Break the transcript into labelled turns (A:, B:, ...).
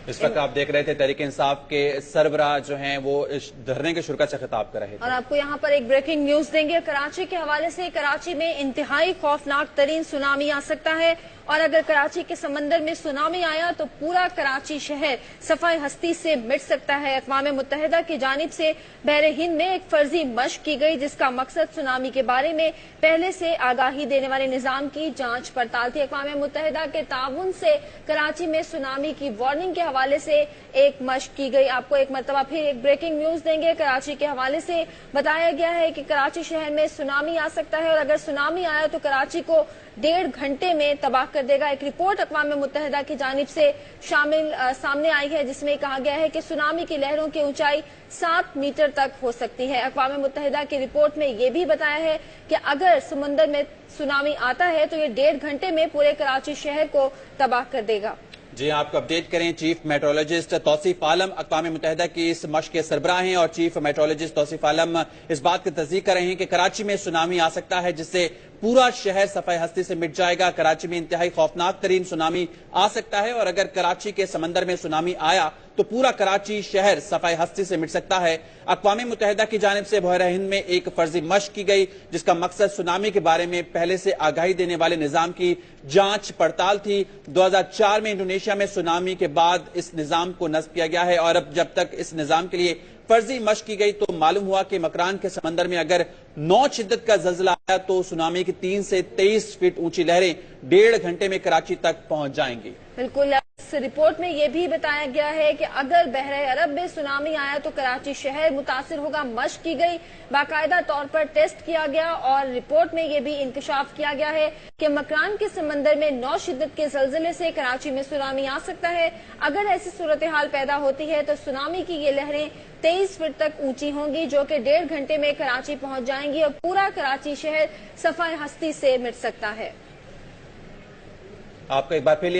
A: इस वक्त आप देख रहे थे तहरीक इंसाफ के सरबराह जो हैं वो इस धरने के शुरा से खिताब कर रहे थे।
B: और आपको यहाँ पर एक ब्रेकिंग न्यूज देंगे कराची के हवाले से। कराची में इंतहाई खौफनाक तरीन सुनामी आ सकता है और अगर कराची के समंदर में सुनामी आया तो पूरा कराची शहर सफाई हस्ती से मिट सकता है। अक़वाम मुत्तहिदा की जानिब से बहरे हिंद में एक फर्जी मशक की गई जिसका मकसद सुनामी के बारे में पहले से आगाही देने वाले निजाम की जांच पड़ताल थी। अक़वाम मुत्तहिदा के ताउन से कराची में सुनामी की वार्निंग के हवाले से एक मशक की गई। आपको एक मरतबा फिर एक ब्रेकिंग न्यूज देंगे। कराची के हवाले से बताया गया है कि कराची शहर में सुनामी आ सकता है और अगर सुनामी आया तो कराची को 1.5 घंटे में तबाह कर देगा। एक रिपोर्ट अक़वाम मुत्तहिदा की जानिब से सामने आई है जिसमें कहा गया है कि सुनामी की लहरों की ऊंचाई 7 मीटर तक हो सकती है। अक़वाम मुत्तहिदा की रिपोर्ट में यह भी बताया है कि अगर समुंदर में सुनामी आता है तो ये 1.5 घंटे में पूरे कराची शहर को तबाह कर देगा।
A: जी आपको अपडेट करें, चीफ मेट्रोलॉजिस्ट तौसीफ आलम अक़वाम मुत्तहिदा की इस मशक के सरबराह हैं और चीफ मेट्रोलॉजिस्ट तौसीफ आलम इस बात की तस्दीक कर रहे हैं कि कराची में सुनामी आ सकता है जिससे पूरा शहर सफाई हस्ती से मिट जाएगा। कराची में इंतहाई खौफनाक तरीन सुनामी आ सकता है और अगर कराची के समंदर में सुनामी आया तो पूरा कराची शहर सफाई हस्ती से मिट सकता है। अक़वाम मुत्तहिदा की जानिब से बहरे हिंद में एक फर्जी मशक की गई जिसका मकसद सुनामी के बारे में पहले से आगाही देने वाले निजाम की जांच पड़ताल थी। 2004 में इंडोनेशिया में सुनामी के बाद इस निजाम को नस्ब किया गया है और अब जब तक इस निजाम के लिए फर्जी मशक की गई तो मालूम हुआ कि मकरान के समंदर में अगर 9 शिद्दत का ज़ल्ज़ला आया तो सुनामी की 3 से 23 फीट ऊंची लहरें 1.5 घंटे में कराची तक पहुंच जाएंगी।
B: बिल्कुल, इस रिपोर्ट में यह भी बताया गया है कि अगर बहरे अरब में सुनामी आया तो कराची शहर मुतासिर होगा। मशक की गई, बाकायदा तौर पर टेस्ट किया गया और रिपोर्ट में यह भी इंकशाफ किया गया है कि मकरान के समंदर में 9 शिद्दत के ज़ल्ज़ले से कराची में सुनामी आ सकता है। अगर ऐसी सूरत हाल पैदा होती है तो सुनामी की ये लहरें 23 फीट तक ऊंची होंगी जो कि 1.5 घंटे में कराची पहुंच जाएंगी और पूरा कराची शहर सफाई हस्ती से मिट सकता है।
A: आपका एक बार फिर